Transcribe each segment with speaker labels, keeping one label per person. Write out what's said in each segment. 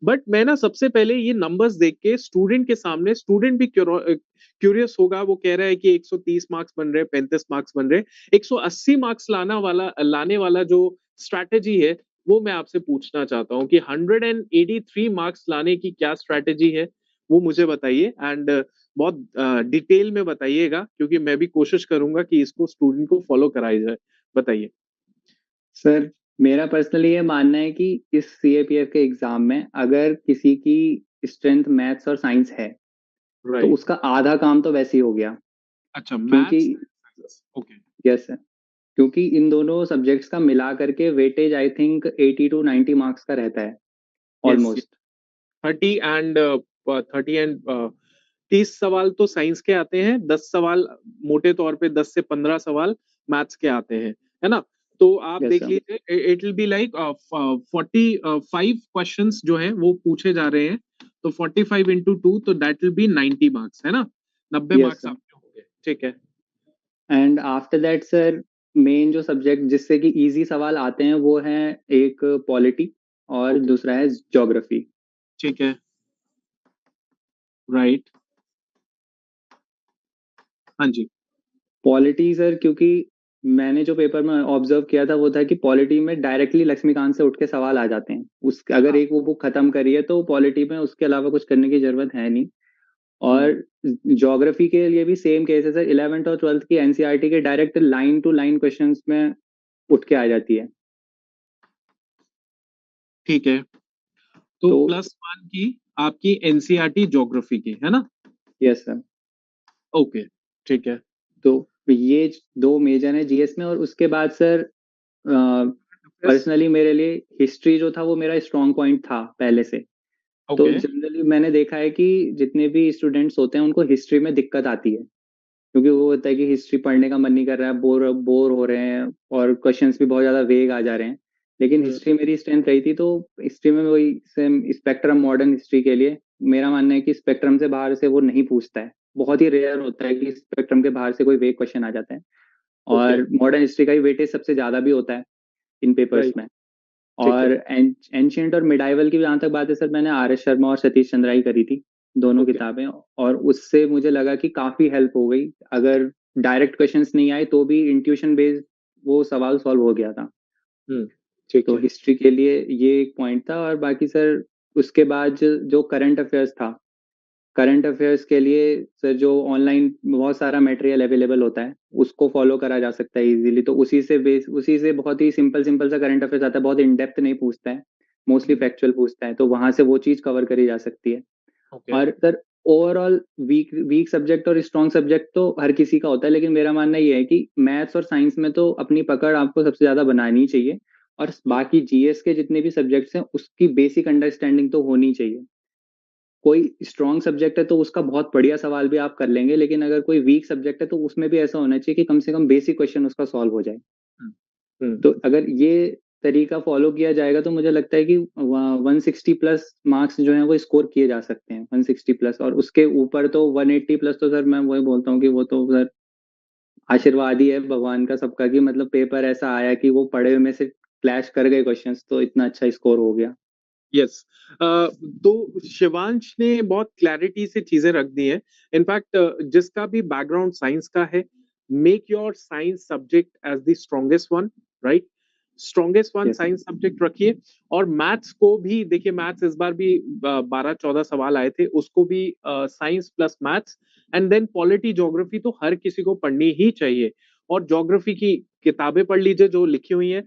Speaker 1: But मैं ना सबसे पहले ये नंबर्स देख के स्टूडेंट के सामने, स्टूडेंट भी क्यूरियस होगा, वो कह रहा है कि 130 मार्क्स बन रहे, 35 मार्क्स बन रहे, 180 मार्क्स लाने वाला जो स्ट्रैटेजी है, वो मैं आपसे पूछना चाहता हूँ कि 183 मार्क्स लाने की क्या स्ट्रैटेजी है, वो मुझे बताइए। एंड बहुत डिटेल में बताइएगा, क्योंकि मैं भी कोशिश करूंगा कि इसको स्टूडेंट को फॉलो कराई जाए। बताइए।
Speaker 2: सर, मेरा पर्सनली ये मानना है कि इस सीएपीएफ के एग्जाम में अगर किसी की स्ट्रेंथ मैथ्स और साइंस है तो
Speaker 1: राइट।
Speaker 2: उसका आधा काम तो वैसे ही हो गया।
Speaker 1: अच्छा,
Speaker 2: क्योंकि
Speaker 1: मैथ्स। ओके।
Speaker 2: यस सर, क्योंकि इन दोनों सब्जेक्ट्स का मिला करके weightage I think 80 to 90 marks का रहता है
Speaker 1: यस।
Speaker 2: ऑलमोस्ट।
Speaker 1: 30 एंड 30 सवाल तो साइंस के आते हैं, 10 सवाल मोटे तौर पे 10 से 15 सवाल मैथ्स के आते हैं, है ना? तो आप
Speaker 2: यस
Speaker 1: देख
Speaker 2: सर।
Speaker 1: लीजिए, it will be like 45 questions जो हैं वो पूछे जा रहे हैं। तो 45 into 2, तो दैट विल बी 90 मार्क्स, है ना? 90
Speaker 2: यस
Speaker 1: मार्क्स
Speaker 2: सर।
Speaker 1: आपके हो गए, ठीक है।
Speaker 2: And after that sir, main जो सब्जेक्ट जिससे कि इजी सवाल आते हैं वो है एक पॉलिटी और
Speaker 1: ओके,
Speaker 2: दूसरा है ज्योग्राफी।
Speaker 1: ठीक है। राइट। हाँ जी।
Speaker 2: पॉलिटी सर, क्योंकि मैंने जो पेपर में ऑब्जर्व किया था वो था कि पॉलिटी में डायरेक्टली लक्ष्मीकांत से उठ के सवाल आ जाते हैं। उस अगर
Speaker 1: हाँ।
Speaker 2: एक वो बुक खत्म करी है तो पॉलिटी में उसके अलावा कुछ करने की जरूरत है नहीं।
Speaker 1: हम्म।
Speaker 2: और ज्योग्राफी के लिए भी सेम केस है सर, 11th और 12th की एनसीईआरटी के direct line to line questions में उठ के आ जाती है।
Speaker 1: ठीक है। तो
Speaker 2: तो
Speaker 1: +1 की आपकी एनसीईआरटी ज्योग्राफी की, है ना?
Speaker 2: Yes sir.
Speaker 1: ओके, ठीक है।
Speaker 2: तो ये दो मेजर है जीएस में। और उसके बाद सर,
Speaker 1: यस।
Speaker 2: पर्सनली मेरे लिए हिस्ट्री जो था वो मेरा स्ट्रॉन्ग पॉइंट था पहले से। तो
Speaker 1: ओके।
Speaker 2: जनरली मैंने देखा है कि जितने भी स्टूडेंट्स होते हैं उनको हिस्ट्री में दिक्कत आती है, क्योंकि वो होता है कि हिस्ट्री पढ़ने का मन नहीं कर रहा है, बोर बोर हो रहे हैं और क्वेश्चंस भी बहुत ज्यादा वेग आ जा रहे हैं। लेकिन
Speaker 1: हम्म।
Speaker 2: हिस्ट्री मेरी स्ट्रेंथ रही थी, तो हिस्ट्री में वही सेम स्पेक्ट्रम, मॉडर्न हिस्ट्री के लिए मेरा मानना है कि स्पेक्ट्रम से बाहर से वो नहीं पूछता है। बहुत ही रेयर होता है कि स्पेक्ट्रम के बाहर से कोई वेग क्वेश्चन आ जाता है।
Speaker 1: ओके।
Speaker 2: और मॉडर्न हिस्ट्री का ही वेटेज सबसे ज्यादा भी होता है इन पेपर्स
Speaker 1: राइट।
Speaker 2: में।
Speaker 1: ठीक
Speaker 2: और
Speaker 1: है।
Speaker 2: एंशियंट और मिडाइवल की जहाँ तक बात है सर, मैंने आर एस शर्मा और सतीश चंद्रा ही करी थी दोनों
Speaker 1: ओके।
Speaker 2: किताबें। और उससे मुझे लगा कि काफी हेल्प हो गई। अगर डायरेक्ट क्वेश्चंस नहीं आए तो भी इंट्यूशन बेस्ड वो सवाल सॉल्व हो गया था।
Speaker 1: हम्म। ठीक
Speaker 2: तो
Speaker 1: है।
Speaker 2: हिस्ट्री के लिए ये एक पॉइंट था। और बाकी सर, उसके बाद जो करंट अफेयर्स था, करंट अफेयर्स के लिए सर जो ऑनलाइन बहुत सारा मटेरियल अवेलेबल होता है उसको फॉलो करा जा सकता है इजीली। तो उसी से बहुत ही सिंपल सिंपल सा करंट अफेयर्स आता है, बहुत इन डेप्थ नहीं पूछता है, मोस्टली
Speaker 1: हम्म।
Speaker 2: फैक्चुअल पूछता है। तो वहां से वो चीज कवर करी जा सकती है।
Speaker 1: ओके।
Speaker 2: और sir, overall weak weak subject और स्ट्रॉन्ग सब्जेक्ट तो हर किसी का होता है, लेकिन मेरा मानना ये है कि मैथ्स और साइंस में तो अपनी पकड़ आपको सबसे ज्यादा बनानी चाहिए। और
Speaker 1: हम्म।
Speaker 2: बाकी जीएस के जितने भी सब्जेक्ट्स हैं उसकी बेसिक अंडरस्टैंडिंग तो होनी चाहिए। कोई स्ट्रॉन्ग सब्जेक्ट है तो उसका बहुत बढ़िया सवाल भी आप कर लेंगे, लेकिन अगर कोई वीक सब्जेक्ट है तो उसमें भी ऐसा होना चाहिए कि कम से कम बेसिक क्वेश्चन उसका सॉल्व हो जाए।
Speaker 1: हम्म।
Speaker 2: तो अगर ये तरीका फॉलो किया जाएगा तो मुझे लगता है कि 160 प्लस मार्क्स जो हैं वो स्कोर किए जा सकते हैं, 160 प्लस। और उसके ऊपर तो 180 प्लस तो सर मैं वही बोलता हूँ कि वो तो सर आशीर्वाद ही है भगवान का सबका, कि मतलब पेपर ऐसा आया कि वो पढ़े हुए में से क्लैश कर गए क्वेश्चंस, तो इतना अच्छा स्कोर हो गया।
Speaker 1: यस। तो शिवांश ने बहुत क्लैरिटी से चीजें रख दी हैं। इनफैक्ट जिसका भी बैकग्राउंड साइंस का है, make your science subject as the strongest one, right? Strongest one
Speaker 2: yes.
Speaker 1: Science subject रखिए। और मैथ्स को भी देखिए, मैथ्स इस बार भी 12-14 सवाल आए थे, उसको भी science plus maths. And then polity geography तो हर किसी को पढ़नी ही चाहिए। और ज्योग्राफी की किताबें पढ़ लीजिए जो लिखी हुई हैं,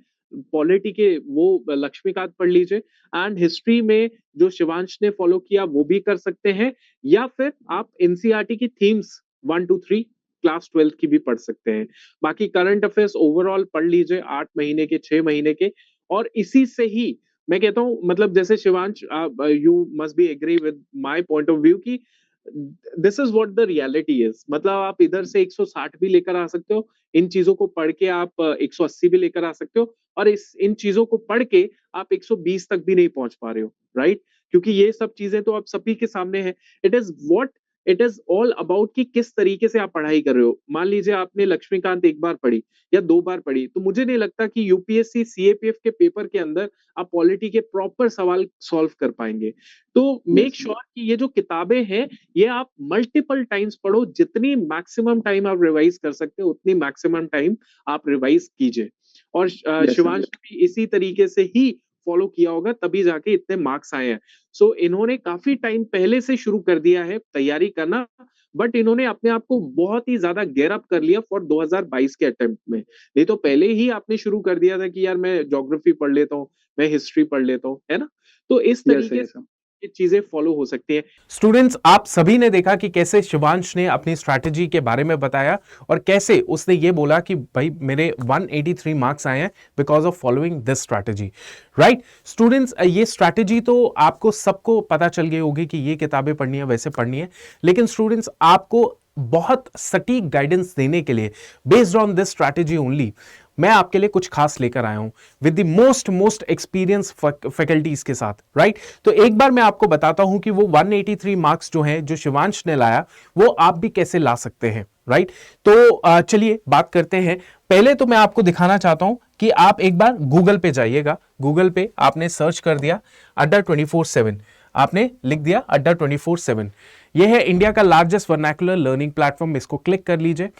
Speaker 1: पॉलिटी के वो लक्ष्मीकांत पढ़ लीजिए। एंड हिस्ट्री में जो शिवांश ने फॉलो किया वो भी कर सकते हैं, या फिर आप एनसीईआरटी की थीम्स 1 2 3 क्लास 12 की भी पढ़ सकते हैं। बाकी करंट अफेयर्स ओवरऑल पढ़ लीजिए, 8 महीने के, 6 महीने के। और इसी से ही मैं कहता हूं, मतलब जैसे Shivansh, you must be agree with my point of view कि this is what the reality is. मतलब आप इधर से 160 भी लेकर आ सकते हो, इन चीजों को पढ़ के आप 180 भी लेकर आ सकते हो, और इस इन चीजों को पढ़ के आप 120 तक भी नहीं पहुंच पा रहे हो, राइट? क्योंकि ये सब चीजें तो आप सभी के सामने है। It is what it is all about कि किस तरीके से आप पढ़ाई कर रहे हो। मान लीजिए आपने लक्ष्मीकांत एक बार पढ़ी या 2 बार पढ़ी, तो मुझे नहीं लगता कि यूपीएससी सीएपीएफ के पेपर के अंदर आप पॉलिटी के प्रॉपर सवाल सॉल्व कर पाएंगे। तो मेक
Speaker 2: यस
Speaker 1: श्योर कि ये जो किताबें हैं ये आप मल्टीपल टाइम्स पढ़ो, जितनी मैक्सिमम टाइम आप रिवाइज कर सकते हो उतनी मैक्सिमम टाइम आप रिवाइज कीजिए। और
Speaker 2: यस सर।
Speaker 1: शिवांश भी इसी तरीके से ही फॉलो किया होगा, तभी जाके इतने मार्क्स आए हैं। सो इन्होंने काफी टाइम पहले से शुरू कर दिया है तैयारी करना, बट इन्होंने अपने आप को बहुत ही ज्यादा गेयर अप कर लिया फॉर 2022 के अटेम्प्ट में। नहीं तो पहले ही आपने शुरू कर दिया था कि यार मैं ज्योग्राफी पढ़ लेता हूँ, मैं हिस्ट्री पढ़ लेता हूँ, है ना। तो इस
Speaker 2: यस सर।
Speaker 1: तरीके
Speaker 2: यस
Speaker 1: से
Speaker 2: सर।
Speaker 1: ये चीजें फॉलो हो सकती हैं।
Speaker 3: स्टूडेंट्स, आप सभी ने देखा कि कैसे शिवांश ने अपनी स्ट्रैटेजी के बारे में बताया और कैसे उसने ये बोला कि भाई मेरे 183 मार्क्स आए हैं because of following this strategy. Right students, ये स्ट्रैटेजी तो आपको सबको पता चल गई होगी कि ये किताबें पढ़नी है, वैसे पढ़नी है, लेकिन स्टूडेंट्स आपको बहुत सटीक गाइडेंस देने के लिए based on this strategy only मैं आपके लिए कुछ खास लेकर आया हूं with the most experience faculties के साथ। राइट तो एक बार मैं आपको बताता हूं कि वो 183 मार्क्स जो हैं जो शिवांश ने लाया वो आप भी कैसे ला सकते हैं। राइट तो चलिए बात करते हैं। पहले तो मैं आपको दिखाना चाहता हूं कि आप एक बार गूगल पे जाइएगा। गूगल पे आपने सर्च कर दिया अड्डा 24/7, आपने लिख दिया अड्डा 24/7। यह है इंडिया का लार्जेस्ट वर्नाकुलर लर्निंग प्लेटफॉर्म। इसको क्लिक कर लीजिए।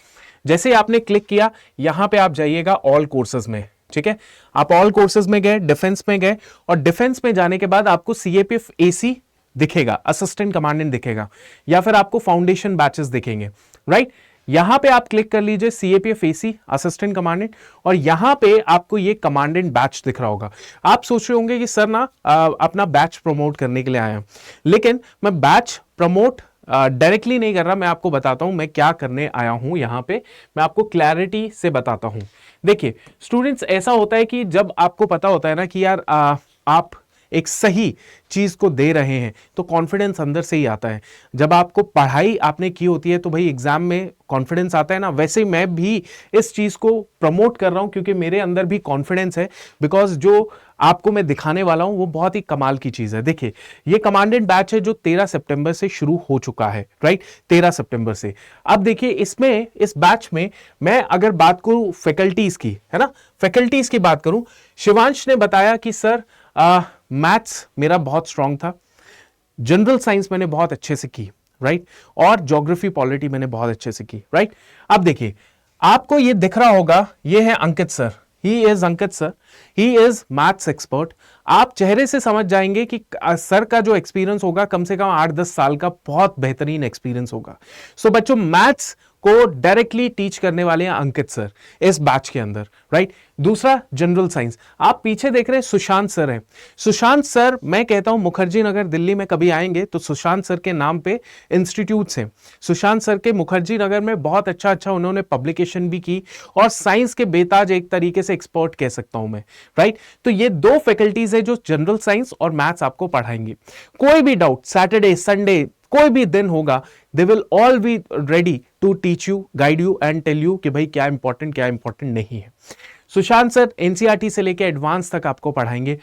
Speaker 3: जैसे ही आपने क्लिक किया यहां पे आप जाइएगा ऑल कोर्सेज में। ठीक है, आप ऑल कोर्सेज में गए, डिफेंस में गए, और डिफेंस में जाने के बाद आपको सीएपीएफ एसी दिखेगा, असिस्टेंट कमांडेंट दिखेगा, या फिर आपको फाउंडेशन बैचेस दिखेंगे। राइट यहां पे आप क्लिक कर लीजिए सीएपीएफ एसी असिस्टेंट कमांडेंट, और यहां पे आपको ये कमांडेंट बैच दिख रहा होगा। आप सोच रहे होंगे कि सर ना अपना बैच प्रमोट करने के लिए आए हैं, लेकिन मैं बैच प्रमोट डायरेक्टली नहीं कर रहा। मैं आपको बताता हूं मैं क्या करने आया हूं यहां पे, मैं आपको क्लैरिटी से बताता हूं। देखिए स्टूडेंट्स, ऐसा होता है कि जब आपको पता होता है ना कि यार आप एक सही चीज को दे रहे हैं तो कॉन्फिडेंस अंदर से ही आता है। जब आपको पढ़ाई आपने की होती है तो भाई एग्जाम में कॉन्फिडेंस आता है ना, वैसे मैं भी इस चीज को प्रमोट कर रहा हूं क्योंकि मेरे अंदर भी कॉन्फिडेंस है, बिकॉज जो आपको मैं दिखाने वाला हूं वो बहुत ही कमाल की चीज है। देखिए ये कमांडेंट बैच है जो 13 सितंबर से शुरू हो चुका है। राइट 13 सितंबर से। अब देखिए इसमें, इस बैच में मैं अगर बात करूं फैकल्टीज की, है ना, फैकल्टीज की बात करूं, शिवांश ने बताया कि सर मैथ्स मेरा बहुत स्ट्रांग था, जनरल साइंस मैंने बहुत अच्छे से की, राइट, और ज्योग्राफी पॉलिटी मैंने बहुत अच्छे से की। राइट अब देखिए आपको ये दिख रहा होगा, ये है Ankit sir, he is Ankit sir, he is maths expert. आप चेहरे से समझ जाएंगे कि सर का जो एक्सपीरियंस होगा कम से कम 8-10 साल का बहुत बेहतरीन एक्सपीरियंस होगा। सो बच्चों मैथ्स को डायरेक्टली टीच करने वाले हैं अंकित सर इस बैच के अंदर। राइट दूसरा जनरल साइंस, आप पीछे देख रहे हैं सुशांत सर हैं। सुशांत सर, मैं कहता हूं मुखर्जी नगर दिल्ली में कभी आएंगे तो सुशांत सर के नाम पे इंस्टीट्यूट्स हैं। सुशांत सर के मुखर्जी नगर में बहुत अच्छा उन्होंने पब्लिकेशन भी की, और साइंस के बेताज एक तरीके से एक्सपर्ट कह सकता हूं मैं। राइट तो ये दो फैकल्टीज है जो जनरल साइंस और मैथ्स आपको पढ़ाएंगे। कोई भी डाउट सैटरडे संडे कोई भी दिन होगा, they will all be ready to teach you, guide you and tell you कि भाई क्या इंपॉर्टेंट क्या इंपॉर्टेंट नहीं है। सुशांत सर एनसीईआरटी से लेकर एडवांस तक आपको पढ़ाएंगे,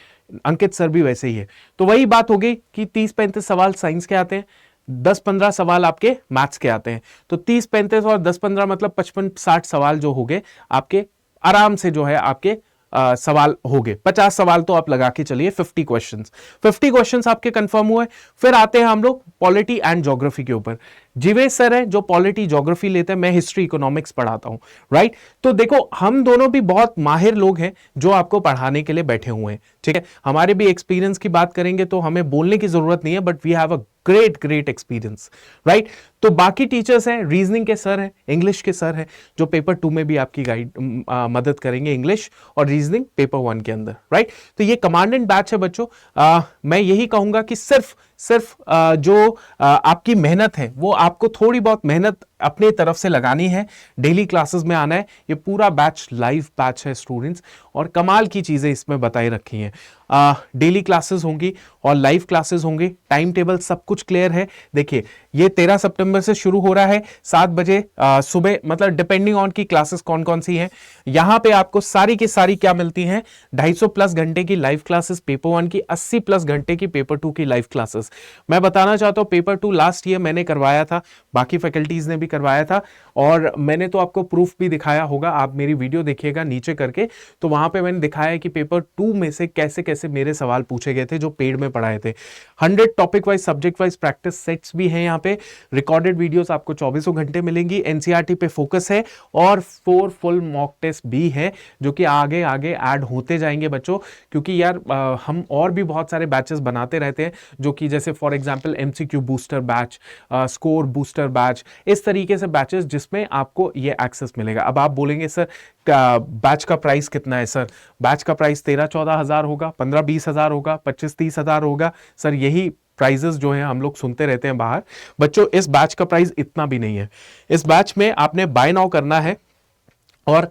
Speaker 3: अंकित सर भी वैसे ही है। तो वही बात हो गई कि 30-35 सवाल साइंस के आते हैं, 10-15 सवाल आपके मैथ्स के आते हैं। तो 30-35 और 10-15 मतलब 55-60 सवाल जो हो गए आपके, आराम से जो है आपके सवाल हो गए। 50 सवाल तो आप लगा के चलिए, 50 क्वेश्चंस आपके कंफर्म हुए। फिर आते हैं हम लोग पॉलिटी एंड ज्योग्राफी के ऊपर। जीवेश सर है जो पॉलिटी ज्योग्राफी लेते हैं, मैं हिस्ट्री इकोनॉमिक्स पढ़ाता हूं। राइट तो देखो हम दोनों भी बहुत माहिर लोग हैं जो आपको पढ़ाने के लिए बैठे हुए हैं। ठीक है, हमारे भी एक्सपीरियंस की बात करेंगे तो हमें बोलने की जरूरत नहीं है, but we have a great experience. Right तो बाकी टीचर्स हैं, रीजनिंग के सर हैं, इंग्लिश के सर हैं जो पेपर 2 में भी आपकी मदद करेंगे, इंग्लिश और रीजनिंग पेपर 1 के अंदर। राइट तो ये कमांडेंट बैच है बच्चों। मैं यही कहूंगा कि सिर्फ जो आपकी मेहनत है वो आपको थोड़ी बहुत मेहनत अपनी तरफ से लगानी है, डेली क्लासेस में आना है। ये पूरा बैच लाइव बैच है स्टूडेंट्स, और कमाल की चीजें इसमें बताई रखी हैं। डेली क्लासेस होंगी और लाइव क्लासेस होंगी, टाइम टेबल सब कुछ क्लियर है। देखिए ये 13 सितंबर से शुरू हो रहा है 7 बजे सुबह, मतलब डिपेंडिंग ऑन की क्लासेस कौन कौन सी हैं। यहां पे आपको सारी की सारी क्या मिलती हैं, 250+ घंटे की लाइव क्लासेस पेपर 1 की, 80+ घंटे की पेपर 2 की लाइव क्लासेस बैचेस। मैं बताना चाहता हूँ पेपर 2 लास्ट ईयर मैंने करवाया था, बाकी फैकल्टीज ने भी करवाया था, और मैंने तो आपको प्रूफ भी दिखाया होगा, आप मेरी वीडियो देखिएगा नीचे करके, तो वहां पे मैंने दिखाया है कि पेपर 2 में से कैसे कैसे मेरे सवाल पूछे गए थे जो पेड में पढ़ाए थे। 100 topic wise subject wise practice sets भी हैं यहाँ पे, रिकॉर्डेड वीडियोस आपको 24 घंटे मिलेंगी, एनसीईआरटी पे फोकस है, और 4 फुल मॉक टेस्ट भी है जो कि आगे आगे ऐड होते जाएंगे बच्चों, क्योंकि यार हम और भी बहुत सारे बैचेस बनाते रहते हैं, जो कि जैसे for example MCQ booster batch, score booster batch, इस तरीके से बैचेस जिसमें आपको ये एक्सेस मिलेगा। अब आप बोलेंगे सर बैच का प्राइस कितना है? सर बैच का प्राइस 13-14 हज़ार होगा, 15-20 हज़ार होगा, 25-30 हज़ार होगा। सर यही प्राइजेस जो हैं हम लोग सुनते रहते हैं बाहर। बच्चों इस बैच का प्राइस इतना भी नहीं है। इस बैच में आपने बाय नाउ करना है, और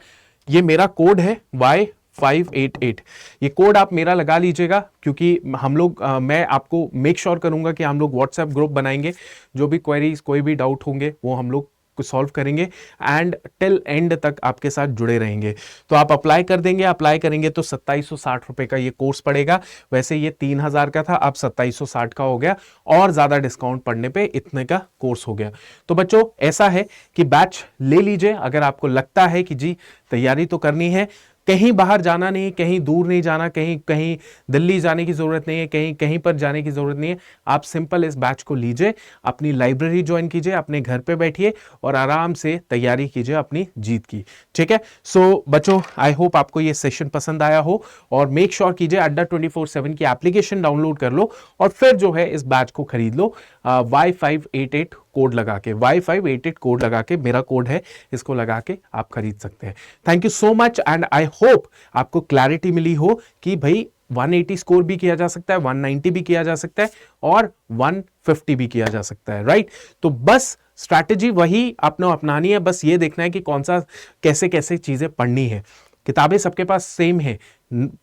Speaker 3: ये मेरा कोड है Y588। ये कोड आप मेरा लगा लीजिएगा, क्योंकि हम लोग मैं आपको मेक श्योर करूंगा कि हम लोग व्हाट्सएप ग्रुप बनाएंगे, जो भी क्वेरीज कोई भी डाउट होंगे वो हम लोग को सॉल्व करेंगे, एंड टिल एंड तक आपके साथ जुड़े रहेंगे। तो आप अप्लाई कर देंगे, अप्लाई करेंगे तो 2760 रुपए का ये कोर्स पड़ेगा। वैसे ये 3000 का था, अब 2760 का हो गया, और ज्यादा डिस्काउंट पड़ने पे इतने का कोर्स हो गया। तो बच्चों ऐसा है कि बैच ले लीजिए अगर आपको लगता है कि जी तैयारी तो करनी है, कहीं बाहर जाना नहीं, कहीं दूर नहीं जाना, कहीं कहीं दिल्ली जाने की जरूरत नहीं है, कहीं कहीं पर जाने की जरूरत नहीं है। आप सिंपल इस बैच को लीजिए, अपनी लाइब्रेरी ज्वाइन कीजिए, अपने घर पे बैठिए और आराम से तैयारी कीजिए अपनी जीत की। ठीक है, सो बच्चों आई होप आपको ये सेशन पसंद आया हो, और मेक श्योर कीजिए अड्डा 24/7 की एप्लीकेशन डाउनलोड कर लो, और फिर जो है इस बैच को खरीद लो Y588 कोड लगा के, Y588 कोड लगा के, मेरा कोड है, इसको लगा के आप खरीद सकते हैं। Thank you so much, and I hope आपको क्लैरिटी मिली हो कि भाई 180 स्कोर भी किया जा सकता है, 190 भी किया जा सकता है, और 150 भी किया जा सकता है, राइट? तो बस स्ट्रैटेजी वही आपने अपनानी है, बस ये देखना है कि कौन सा कैसे कैसे चीजें पढ़नी है। किताबें सबके पास सेम है,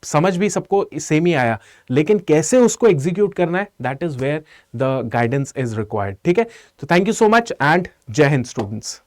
Speaker 3: समझ भी सबको सेम ही आया, लेकिन कैसे उसको एग्जीक्यूट करना है, that is where the guidance is required. ठीक है, तो thank you so much, and Jai Hind students.